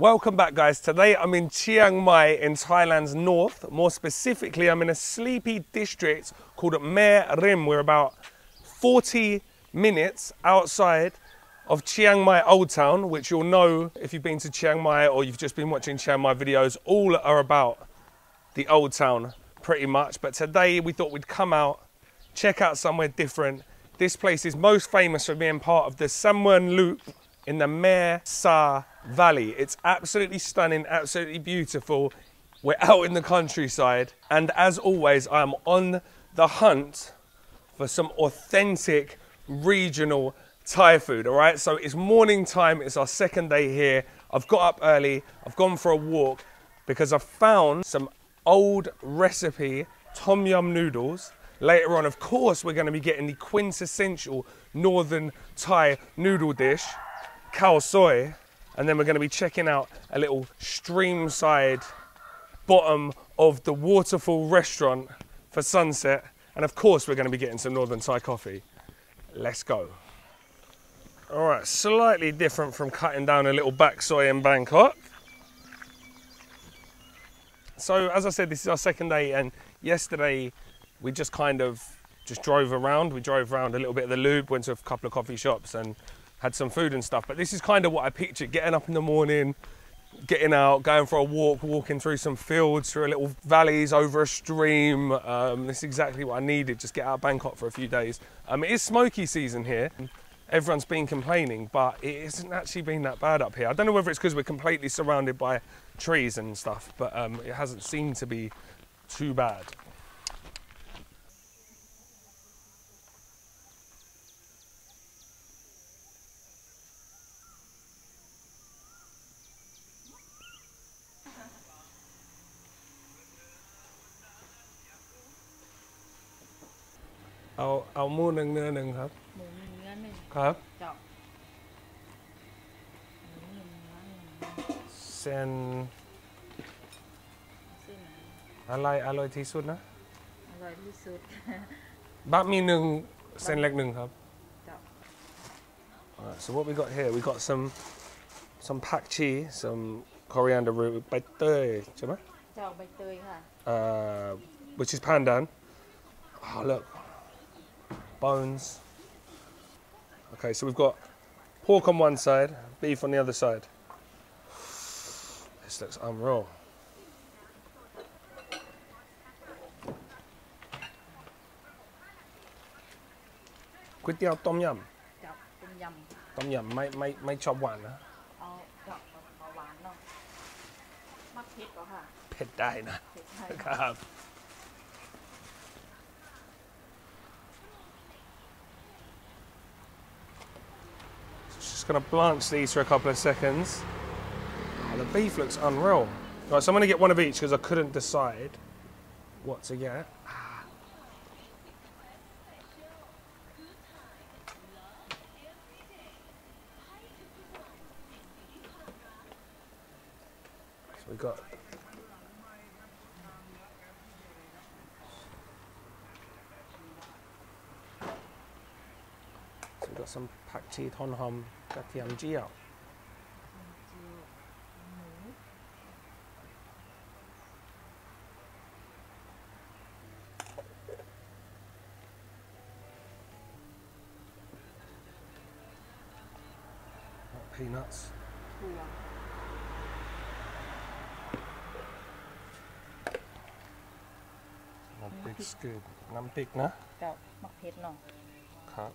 Welcome back, guys. Today I'm in Chiang Mai in Thailand's north. More specifically, I'm in a sleepy district called Mae Rim. We're about 40 minutes outside of Chiang Mai Old Town, which you'll know if you've been to Chiang Mai or you've just been watching Chiang Mai videos. All are about the Old Town pretty much. But today we thought we'd come out, check out somewhere different. This place is most famous for being part of the Samuen Loop in the Mae Sa Valley. It's absolutely stunning, absolutely beautiful. We're out in the countryside, and as always, I'm on the hunt for some authentic regional Thai food. All right, so it's morning time, it's our second day here. I've got up early, I've gone for a walk because I've found some old recipe tom yum noodles. Later on, of course, we're going to be getting the quintessential northern Thai noodle dish, Khao Soi, and then we're going to be checking out a little stream-side bottom of the waterfall restaurant for sunset, and of course we're going to be getting some northern Thai coffee. Let's go. All right, slightly different from cutting down a little bak soy in Bangkok. So as I said, this is our second day, and yesterday we just drove around. We drove around a little bit of the loop, went to a couple of coffee shops and had some food and stuff. But this is kind of what I pictured, getting up in the morning, getting out, going for a walk, walking through some fields, through little valleys, over a stream. This is exactly what I needed, just get out of Bangkok for a few days. It is smoky season here. Everyone's been complaining, but it hasn't actually been that bad up here. I don't know whether it's because we're completely surrounded by trees and stuff, but it hasn't seemed to be too bad.เอาหมูหนึ่งเนื้อหนึ่งครับหมูหนึ่งเนื้อหนึ่งครับเจาะหมูหนึ่งเนื้อหนึ่งเส้นอะไรอร่อยที่สุดนะอร่อยที่สุดบะหมี่หนึ่งเส้นเล็กหนึ่งครับเจาะ So what we got here, we got some pak chi, some coriander root, ใบเตยใช่ไหมเจาะใบเตยค่ะ which is pandan. Oh look. Bones. Okay, so we've got pork on one side, beef on the other side. This looks unreal.ก๋วยเตี๋ยวต้มยำต้มยำไม่ชอบหวานนะเอาหวานเนาะมักเผ็ดก็ค่ะเผ็ดได้นะครับJust going to blanch these for a couple of seconds. Oh, the beef looks unreal. Right, so I'm going to get one of each because I couldn't decide what to get. So we've got some pak chi thon hom กระเทียมเจียว peanuts. No big scoop. น้ำพริกนะเจ้ามักเผ็ดเนาะครับ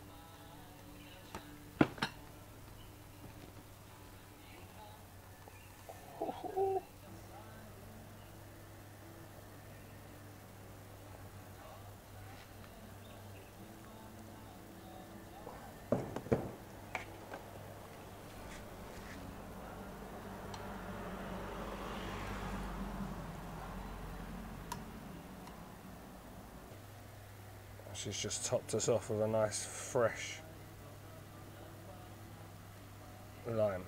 She's just topped us off with a nice fresh lime.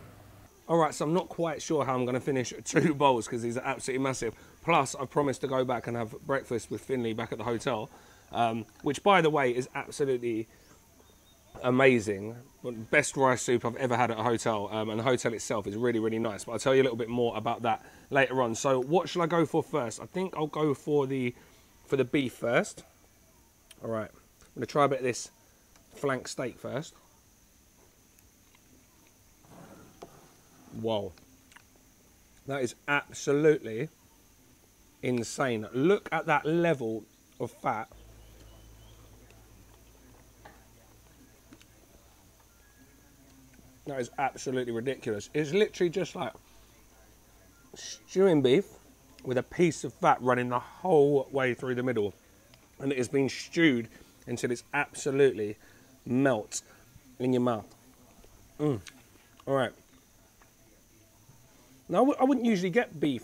Alright, so I'm not quite sure how I'm going to finish 2 bowls because these are absolutely massive. Plus, I promised to go back and have breakfast with Finley back at the hotel, which, by the way, is absolutely amazing. Best rice soup I've ever had at a hotel, and the hotel itself is really, really nice. But I'll tell you a little bit more about that later on. So what shall I go for first? I think I'll go for the beef first. All right, I'm gonna try a bit of this flank steak first. Whoa, that is absolutely insane. Look at that level of fat. That is absolutely ridiculous. It's literally just like stewing beef with a piece of fat running the whole way through the middle. And it has been stewed until it's absolutely melts in your mouth. All right. Now, I wouldn't usually get beef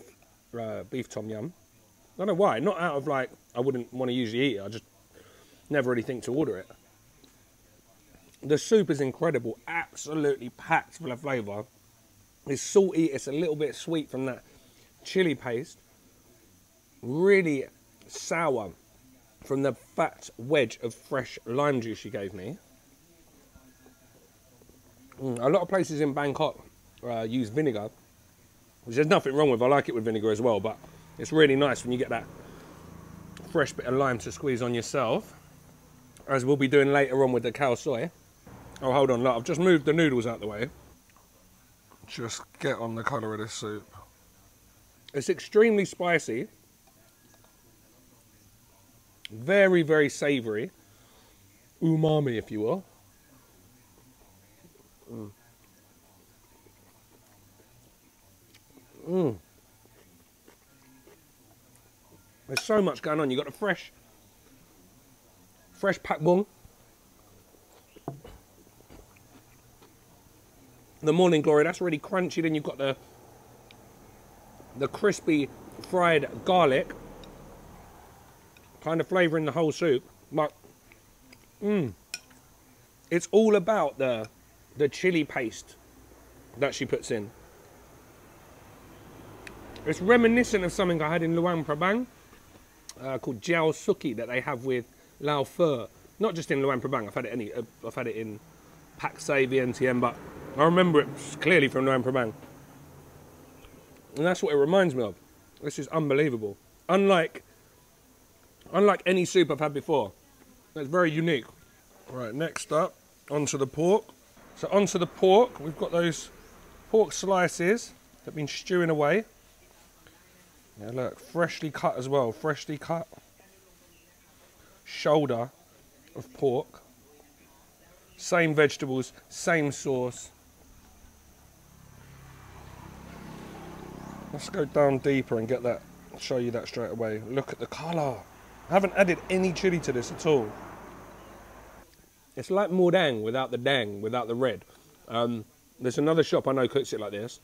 tom yum. I don't know why. Not out of like, I wouldn't want to usually eat it. I just never really think to order it. The soup is incredible, absolutely packed full of flavour. It's salty, it's a little bit sweet from that chilli paste. Really sour from the fat wedge of fresh lime juice you gave me. A lot of places in Bangkok use vinegar, which there's nothing wrong with. I like it with vinegar as well, but it's really nice when you get that fresh bit of lime to squeeze on yourself, as we'll be doing later on with the Khao Soi. Oh, hold on, look, I've just moved the noodles out the way. Just get on the colour of this soup. It's extremely spicy. Very, very savoury. Umami, if you will. There's so much going on. You've got the fresh pak bung. The morning glory, that's really crunchy. Then you've got the crispy fried garlic, kind of flavouring the whole soup. But it's all about the chili paste that she puts in. It's reminiscent of something I had in Luang Prabang called Jiao Suki that they have with Lao Pho. Not just in Luang Prabang. I've had it in Pak Se, VNTM, but I remember it clearly from Luang Prabang. And that's what it reminds me of. This is unbelievable. Unlike any soup I've had before. It's very unique. Right, next up, onto the pork. So onto the pork, we've got those pork slices that have been stewing away. Yeah, look, freshly cut as well, freshly cut shoulder of pork. Same vegetables, same sauce. Let's go down deeper and get that, show you that straight away. Look at the colour. I haven't added any chilli to this at all. It's like mordang without the dang, without the red. There's another shop I know cooks it like this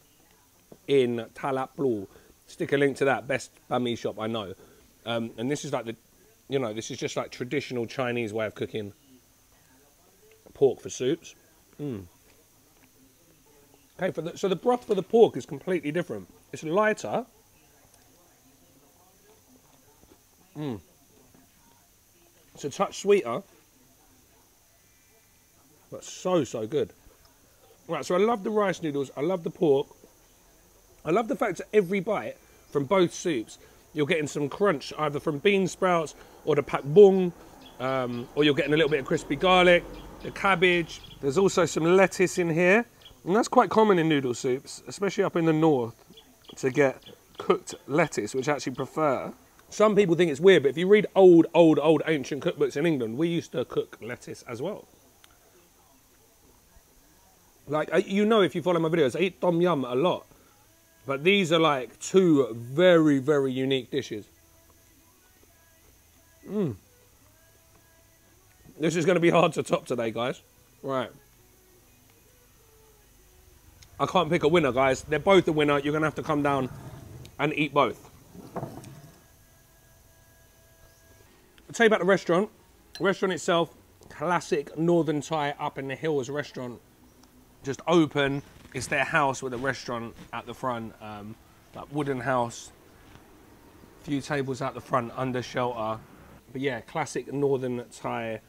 in Thap Rim. Stick a link to that, best banh mi shop I know. And this is like this is just like traditional Chinese way of cooking pork for soups. Okay, so the broth for the pork is completely different. It's lighter. It's a touch sweeter, but so good. Right, so I love the rice noodles, I love the pork. I love the fact that every bite from both soups, you're getting some crunch, either from bean sprouts or the pak bung, or you're getting a little bit of crispy garlic, the cabbage. There's also some lettuce in here, and that's quite common in noodle soups, especially up in the north, to get cooked lettuce, which I actually prefer. Some people think it's weird, but if you read old ancient cookbooks in England, we used to cook lettuce as well. Like, you know, if you follow my videos, I eat tom yum a lot. But these are like two very, very unique dishes. This is going to be hard to top today, guys. Right. I can't pick a winner, guys. They're both a winner. You're going to have to come down and eat both. I'll tell you about the restaurant. The restaurant itself, classic Northern Thai up in the hills restaurant. Just open. It's their house with a restaurant at the front, that wooden house. A few tables out the front under shelter. But yeah, classic Northern Thai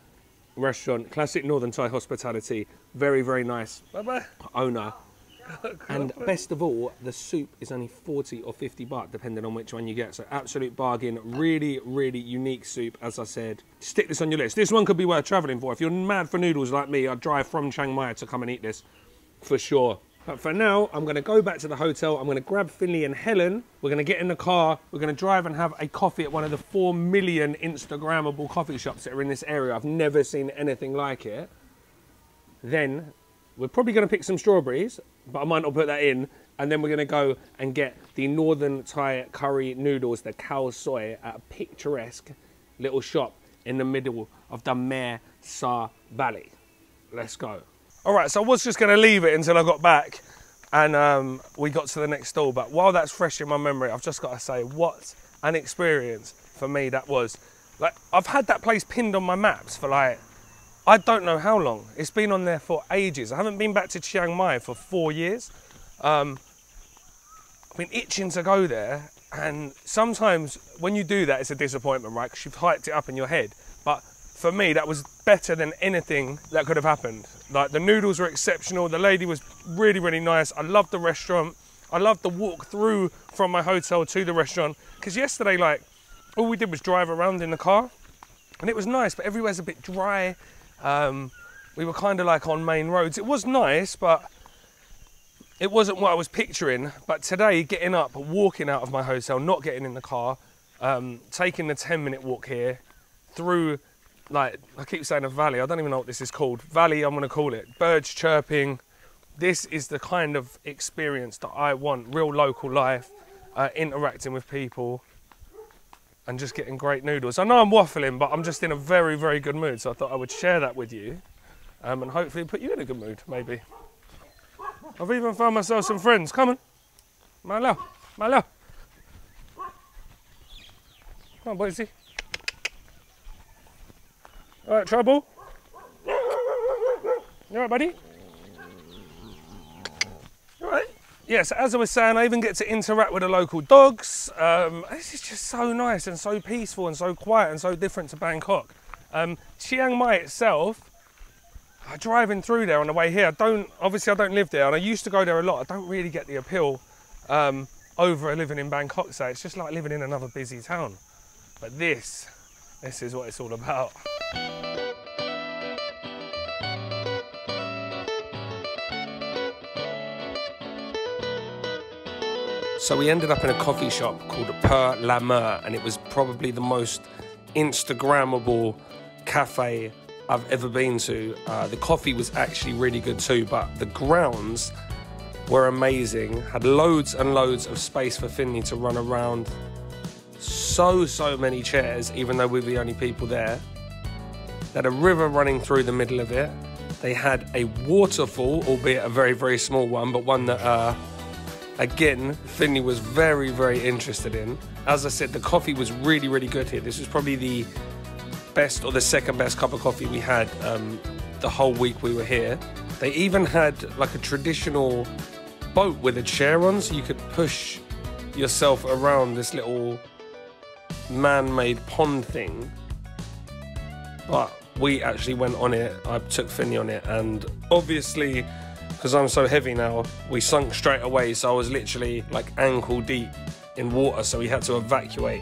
restaurant, classic Northern Thai hospitality. Very, very nice. Bye-bye. Owner. And best of all, the soup is only 40 or 50 baht, depending on which one you get. So absolute bargain. Really, really unique soup, as I said. Stick this on your list. This one could be worth travelling for. If you're mad for noodles like me, I'd drive from Chiang Mai to come and eat this, for sure. But for now, I'm going to go back to the hotel. I'm going to grab Finley and Helen. We're going to get in the car. We're going to drive and have a coffee at one of the 4 million Instagrammable coffee shops that are in this area. I've never seen anything like it. Then we're probably going to pick some strawberries, but I might not put that in. And then we're going to go and get the Northern Thai curry noodles, the Khao Soi, at a picturesque little shop in the middle of the Mae Rim Valley. Let's go. All right, so I was just going to leave it until I got back and we got to the next stall. But while that's fresh in my memory, I've just got to say what an experience for me that was. Like, I've had that place pinned on my maps for like, I don't know how long. It's been on there for ages. I haven't been back to Chiang Mai for 4 years. I've been itching to go there. And sometimes when you do that, it's a disappointment, right? Because you've hyped it up in your head. But for me, that was better than anything that could have happened. Like, the noodles were exceptional. The lady was really, really nice. I loved the restaurant. I loved the walk through from my hotel to the restaurant. Because yesterday, like, all we did was drive around in the car. And it was nice, but everywhere's a bit dry. We were kind of like on main roads. It was nice, but it wasn't what I was picturing. But today, getting up, walking out of my hotel, not getting in the car, taking the 10-minute walk here through, like, I keep saying a valley. I don't even know what this is called. Valley, I'm going to call it. Birds chirping. This is the kind of experience that I want. Real local life, interacting with people, and just getting great noodles. I know I'm waffling, but I'm just in a very, very good mood. So I thought I would share that with you, and hopefully put you in a good mood, maybe. I've even found myself some friends. Come on. Malo. Malo. Come on, boysy. All right, trouble? You all right, buddy? All right. Yes, as I was saying, I even get to interact with the local dogs. This is just so nice and so peaceful and so quiet and so different to Bangkok. Chiang Mai itself, driving through there on the way here, obviously I don't live there, and I used to go there a lot. I don't really get the appeal over living in Bangkok, so it's just like living in another busy town. But this is what it's all about. So we ended up in a coffee shop called Per-La-Mer, and it was probably the most Instagrammable cafe I've ever been to. The coffee was actually really good too, but the grounds were amazing. Had loads and loads of space for Finley to run around. So many chairs, even though we were the only people there. They had a river running through the middle of it. They had a waterfall, albeit a very, very small one, but one that, again, Finley was very, very interested in. As I said, the coffee was really, really good here. This was probably the best or the second best cup of coffee we had the whole week we were here. They even had like a traditional boat with a chair on, so you could push yourself around this little man-made pond thing. But we actually went on it. I took Finley on it, and obviously, because I'm so heavy now, we sunk straight away. So I was literally like ankle deep in water, so we had to evacuate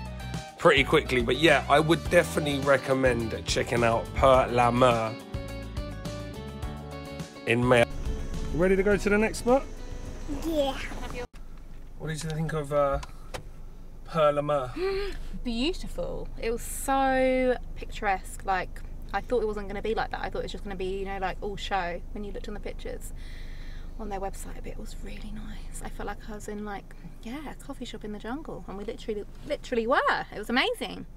pretty quickly. But yeah, I would definitely recommend checking out Per-La-Mer in Mae. Ready to go to the next spot? Yeah. What did you think of Per-La-Mer? Beautiful. It was so picturesque. Like, I thought it wasn't going to be like that. I thought it was just going to be, you know, like all show when you looked on the pictures on their website. But it was really nice. I felt like I was in, like, yeah, a coffee shop in the jungle, and we literally were. It was amazing.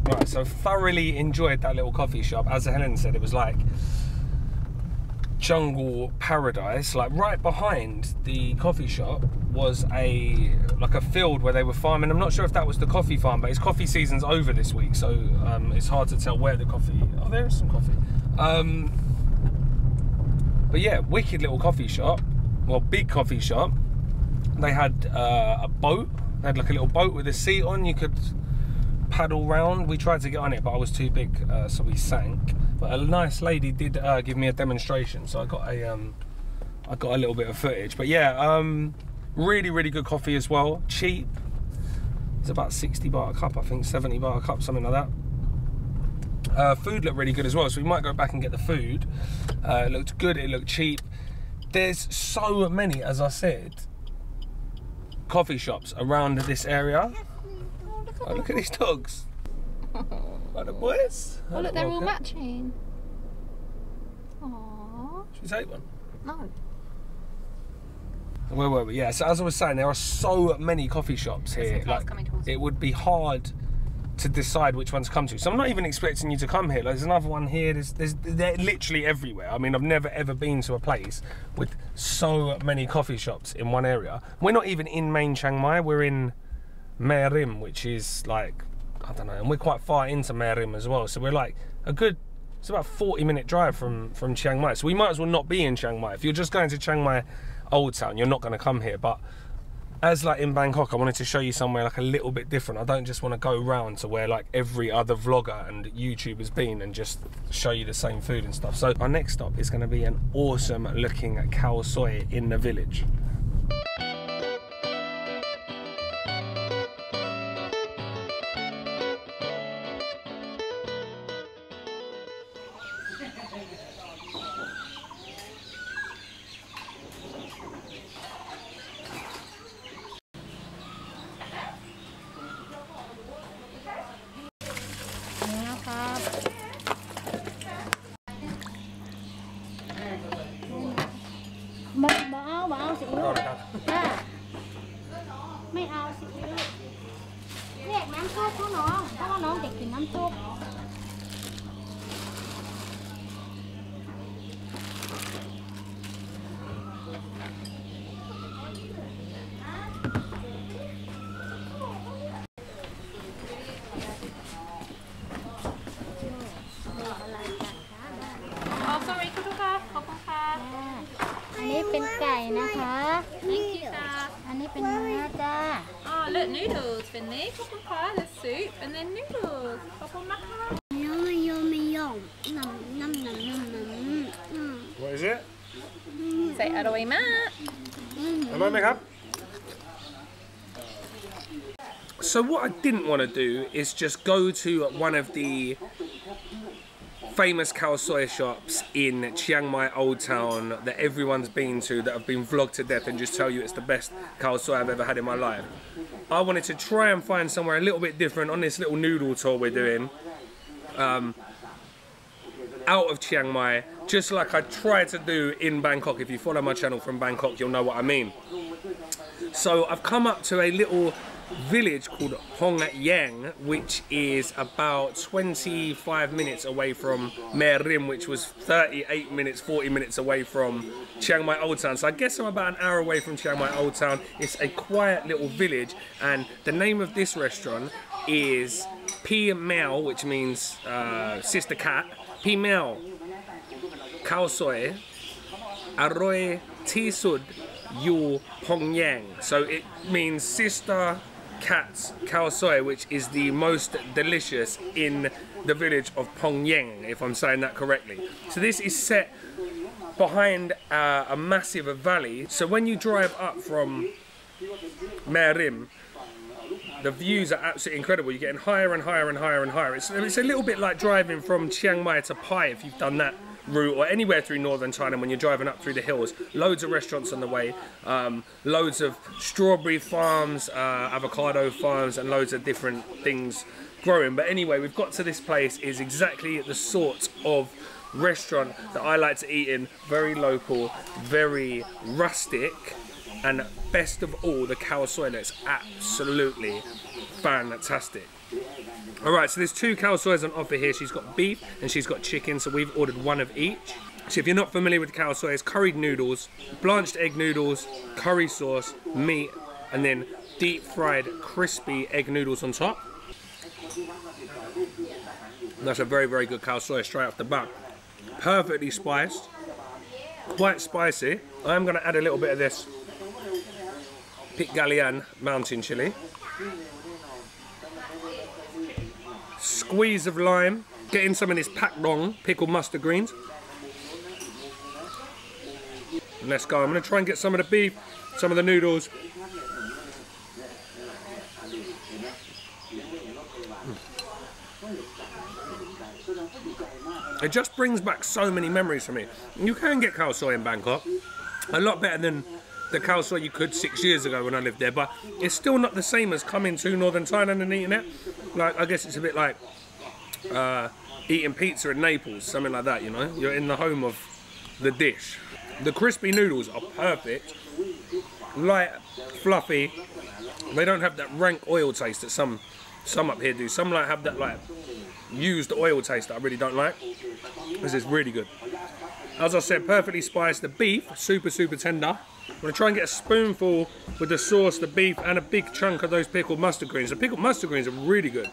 Right, so thoroughly enjoyed that little coffee shop. As Helen said, it was like jungle paradise. Like, right behind the coffee shop was like a field where they were farming. I'm not sure if that was the coffee farm, but it's coffee season's over this week, so it's hard to tell where the coffee. Oh, there is some coffee. But yeah, wicked little coffee shop. Well, big coffee shop. They had a boat. They had like a little boat with a seat on. You could paddle round. We tried to get on it, but I was too big, so we sank. But a nice lady did give me a demonstration, so I got a little bit of footage. But yeah, really, really good coffee as well. Cheap. It's about 60 baht a cup, I think, 70 baht a cup, something like that. Food looked really good as well, so we might go back and get the food. It looked good, it looked cheap. There's so many, as I said, coffee shops around this area. Oh, look at these dogs. Like the boys. Oh look, they're all matching. Aww. Should we take one? No. Where were we? Yeah, so as I was saying, there are so many coffee shops here. Like, it would be hard to decide which one to come to. So I'm not even expecting you to come here. Like, there's another one here. They're literally everywhere. I mean, I've never ever been to a place with so many coffee shops in one area. We're not even in main Chiang Mai. We're in Mae Rim, which is like, I don't know, and we're quite far into Mae Rim as well. So we're like it's about a 40-minute drive from Chiang Mai. So we might as well not be in Chiang Mai. If you're just going to Chiang Mai Old Town, you're not going to come here. But as like in Bangkok, I wanted to show you somewhere like a little bit different. I don't just want to go round to where like every other vlogger and YouTuber's been and just show you the same food and stuff. So our next stop is going to be an awesome looking Khao Soi in the village. Look, noodles, Finley. There's soup and then noodles. What is it? Say Aroy Mat. So what I didn't want to do is just go to one of the famous Khao Soi shops in Chiang Mai Old Town that everyone's been to, that have been vlogged to death, and just tell you it's the best Khao Soi I've ever had in my life. I wanted to try and find somewhere a little bit different on this little noodle tour we're doing, out of Chiang Mai, just like I tried to do in Bangkok. If you follow my channel from Bangkok, you'll know what I mean. So I've come up to a little village called Hong Yang, which is about 25 minutes away from Mae Rim, which was 38 minutes, 40 minutes away from Chiang Mai Old Town. So I guess I'm about an hour away from Chiang Mai Old Town. It's a quiet little village, and the name of this restaurant is Per-La-Mer, which means sister cat. Per-La-Mer Khao Soi Aroy Tisud Yu Hong Yang. So it means sister cat's Khao Soi, which is the most delicious in the village of Phong Yang, if I'm saying that correctly. So this is set behind a massive valley. So when you drive up from Mae Rim, the views are absolutely incredible. You're getting higher and higher and higher and higher. It's a little bit like driving from Chiang Mai to Pai, if you've done that route, or anywhere through northern China when you're driving up through the hills. Loads of restaurants on the way, loads of strawberry farms, avocado farms, and loads of different things growing. But anyway, we've got to this place. Is exactly the sort of restaurant that I like to eat in. Very local, very rustic, and best of all, the Khao Soi looks absolutely fantastic. Alright, so there's two Khao Sois on offer here. She's got beef and she's got chicken, so we've ordered one of each. So if you're not familiar with Khao Soi, it's curried noodles, blanched egg noodles, curry sauce, meat, and then deep fried crispy egg noodles on top. And that's a very, very good Khao Soi straight off the bat. Perfectly spiced, quite spicy. I'm going to add a little bit of this Pit Galian mountain chili. Squeeze of lime, Get in some of this pak dong, pickled mustard greens. And let's go. I'm going to try and get some of the beef, some of the noodles. It just brings back so many memories for me. You can get khao soi in Bangkok. A lot better than the khao soi you could 6 years ago when I lived there. But it's still not the same as coming to northern Thailand and eating it. Like, I guess it's a bit like eating pizza in Naples, something like that, you know? You're in the home of the dish. The crispy noodles are perfect. Light, fluffy. They don't have that rank oil taste that some up here do. Some like have that like used oil taste that I really don't like. This is really good. As I said, perfectly spiced. The beef, super tender. I'm gonna try and get a spoonful with the sauce, the beef, and a big chunk of those pickled mustard greens. The pickled mustard greens are really good.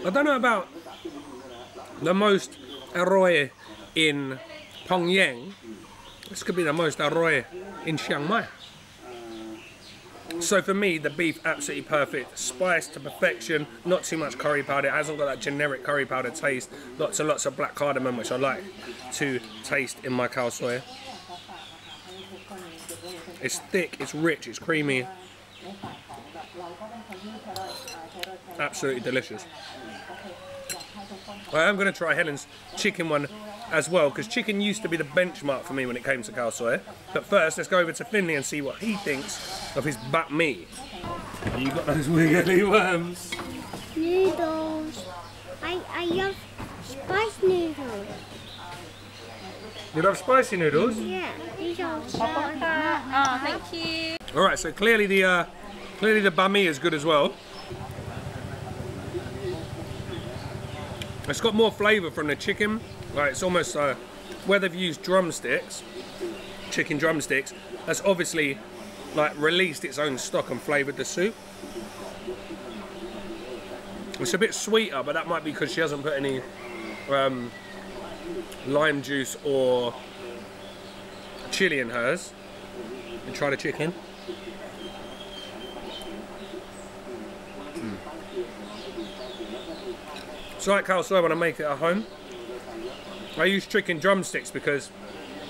I don't know about the most arroy in Pyongyang. This could be the most arroy in Chiang Mai. So for me, the beef absolutely perfect, spiced to perfection, not too much curry powder. It hasn't got that generic curry powder taste. Lots and lots of black cardamom, which I like to taste in my khao soi. It's thick, it's rich, it's creamy. Absolutely delicious. I am going to try Helen's chicken one as well, because chicken used to be the benchmark for me when it came to khao soi. But first, let's go over to Finley and see what he thinks of his bap mi. You got those wiggly worms. Noodles. I love spice noodles. You love spicy noodles? Yeah, these are spicy. Oh, thank you. All right, so clearly the bap mi is good as well. It's got more flavour from the chicken. Like, it's almost where they've used drumsticks, chicken drumsticks. That's obviously like released its own stock and flavoured the soup. It's a bit sweeter, but that might be because she hasn't put any lime juice or chilli in hers. And try the chicken. It's like khao soi when I make it at home. I use chicken drumsticks because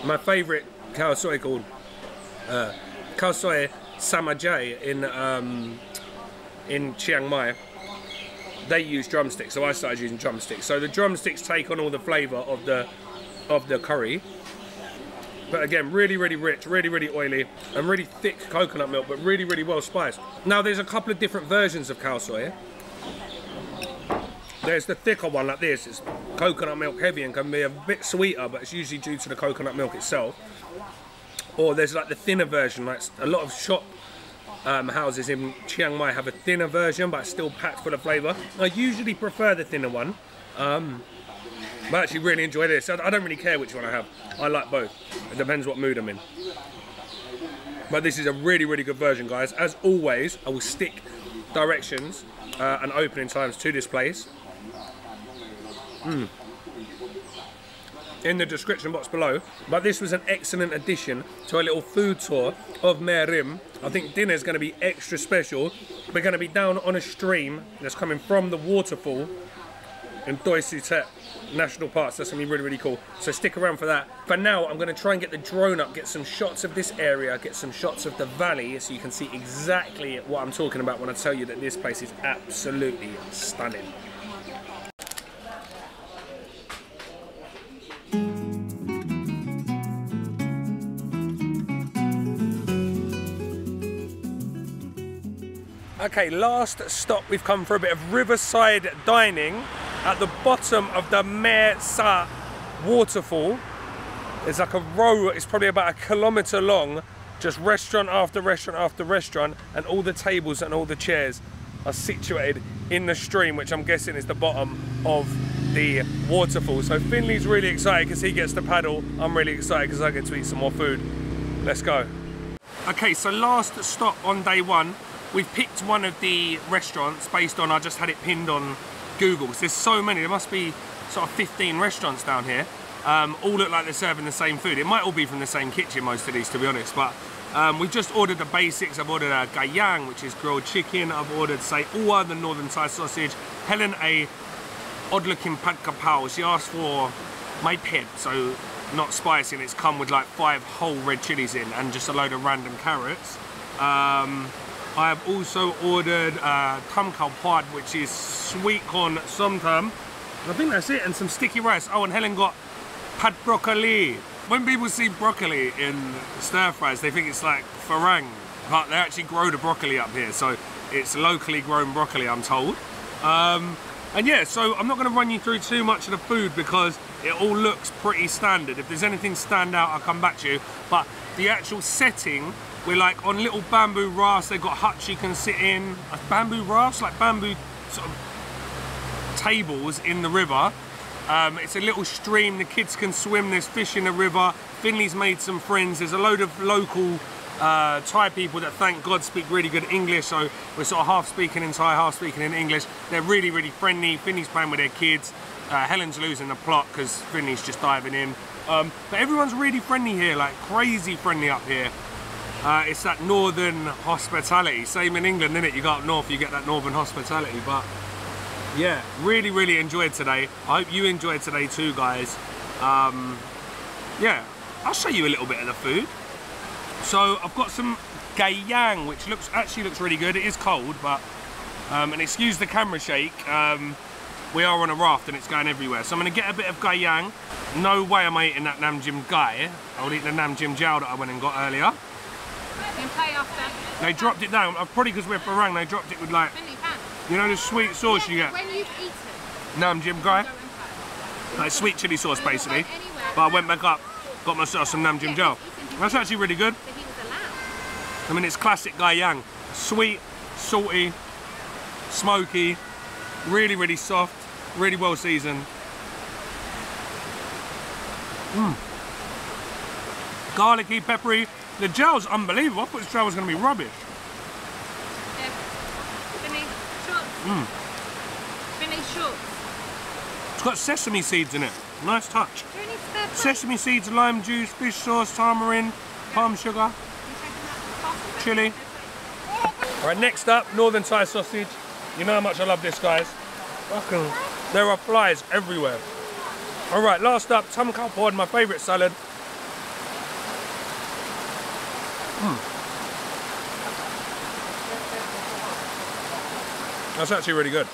my favourite khao soi called Khao Soi Samajay in Chiang Mai, they use drumsticks, so I started using drumsticks. So the drumsticks take on all the flavour of the curry. But again, really rich, really oily, and really thick coconut milk, but really well spiced. Now there's a couple of different versions of khao soi. There's the thicker one like this, it's coconut milk heavy and can be a bit sweeter, but it's usually due to the coconut milk itself. Or there's like the thinner version, like a lot of shop houses in Chiang Mai have a thinner version, but it's still packed full of flavour. I usually prefer the thinner one, but I actually really enjoy this. I don't really care which one I have, I like both. It depends what mood I'm in. But this is a really good version, guys. As always, I will stick directions and opening times to this place in the description box below. But this was an excellent addition to a little food tour of Mae Rim. I think dinner's going to be extra special. We're going to be down on a stream that's coming from the waterfall in Doi Su Thep National Park. So that's going to be really cool. So stick around for that. For now, I'm going to try and get the drone up, get some shots of this area, get some shots of the valley, so you can see exactly what I'm talking about when I tell you that this place is absolutely stunning. Okay, last stop, we've come for a bit of riverside dining at the bottom of the Mae Sa waterfall. There's like a row, it's probably about 1 kilometre long, just restaurant after restaurant after restaurant, and all the tables and all the chairs are situated in the stream, which I'm guessing is the bottom of the waterfall. So Finley's really excited because he gets to paddle. I'm really excited because I get to eat some more food. Let's go. Okay, so last stop on day one. We've picked one of the restaurants based on, I just had it pinned on Google. There's so many, there must be sort of 15 restaurants down here. all look like they're serving the same food. It might all be from the same kitchen, most of these, to be honest, but we've just ordered the basics. I've ordered a gayang, which is grilled chicken. I've ordered say Ua, the northern Thai sausage. Helen a odd-looking pad kapao. She asked for Mae Rim, so not spicy, and it's come with like 5 whole red chilies in and just a load of random carrots. I have also ordered Tam Khao Pad, which is sweet corn somtam. I think that's it, and some sticky rice. Oh, and Helen got pad broccoli. When people see broccoli in stir fries, they think it's like farang, but they actually grow the broccoli up here, so it's locally grown broccoli, I'm told. And yeah, so I'm not going to run you through too much of the food because it all looks pretty standard. If there's anything stand out, I'll come back to you. But the actual setting, we're like on little bamboo rafts. They've got huts you can sit in. Bamboo rafts, like bamboo sort of tables in the river. It's a little stream, the kids can swim, there's fish in the river. Finley's made some friends. There's a load of local Thai people that, thank God, speak really good English, so we're sort of half speaking in Thai, half speaking in English. They're really, really friendly. Finley's playing with their kids. Helen's losing the plot because Finley's just diving in. But everyone's really friendly here, like crazy friendly up here. It's that northern hospitality. Same in England, isn't it? You go up north, you get that northern hospitality. But yeah, really, really enjoyed today. I hope you enjoyed today too, guys. Yeah, I'll show you a little bit of the food. So I've got some gayang, which actually looks really good. It is cold, but and excuse the camera shake. We are on a raft and it's going everywhere. So I'm going to get a bit of gayang. No way am I eating that nam jim gai. I'll eat the nam jim jiao that I went and got earlier. They dropped it down. Probably because we're farang. They dropped it with like, you know, the sweet sauce you get. When you've eaten. Nam jim gai. Like sweet chili sauce basically. But I went back up, got myself some nam jim jiao. That's actually really good. I mean, it's classic gayang. Sweet, salty, smoky, really, really soft, really well seasoned. Garlicky, peppery. The gel's unbelievable. I thought this gel was going to be rubbish. It's got sesame seeds in it. Nice touch. Sesame seeds, lime juice, fish sauce, tamarind, palm sugar, chili. Right, next up, northern Thai sausage. You know how much I love this, guys. Fucking, there are flies everywhere. All right, last up, Tam Khao Pad, my favourite salad. That's actually really good.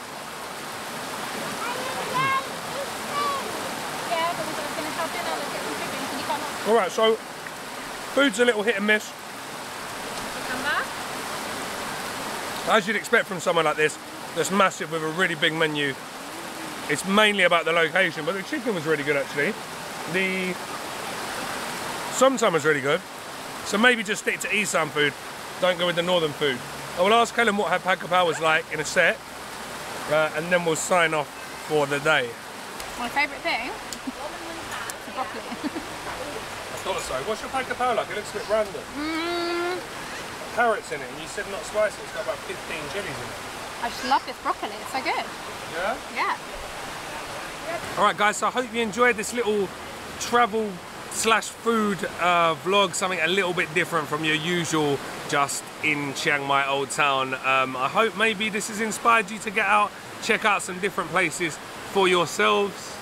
All right, so food's a little hit and miss. As you'd expect from somewhere like this, that's massive with a really big menu. It's mainly about the location, but the chicken was really good actually. The somtam was really good. So maybe just stick to Isan food, don't go with the northern food. I will ask Helen what her pad kapao was like in a set, and then we'll sign off for the day. My favourite thing is the broccoli. I thought so. What's your pad kapao like? It looks a bit random. Carrots in it, and you said not spicy, it's got about 15 chilies in it. I just love this broccoli, it's so good. Yeah? Yeah. Alright guys, so I hope you enjoyed this little travel slash food vlog, something a little bit different from your usual just in Chiang Mai Old Town. I hope maybe this has inspired you to get out, check out some different places for yourselves.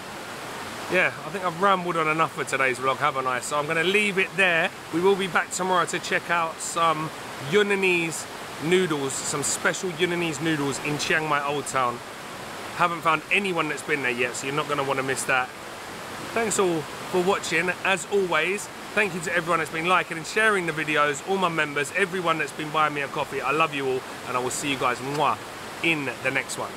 Yeah, I think I've rambled on enough for today's vlog, haven't I? So I'm going to leave it there. We will be back tomorrow to check out some Yunnanese noodles, some special Yunnanese noodles in Chiang Mai Old Town. Haven't found anyone that's been there yet, so you're not going to want to miss that. Thanks all for watching. As always, thank you to everyone that's been liking and sharing the videos, all my members, everyone that's been buying me a coffee. I love you all, and I will see you guys in the next one.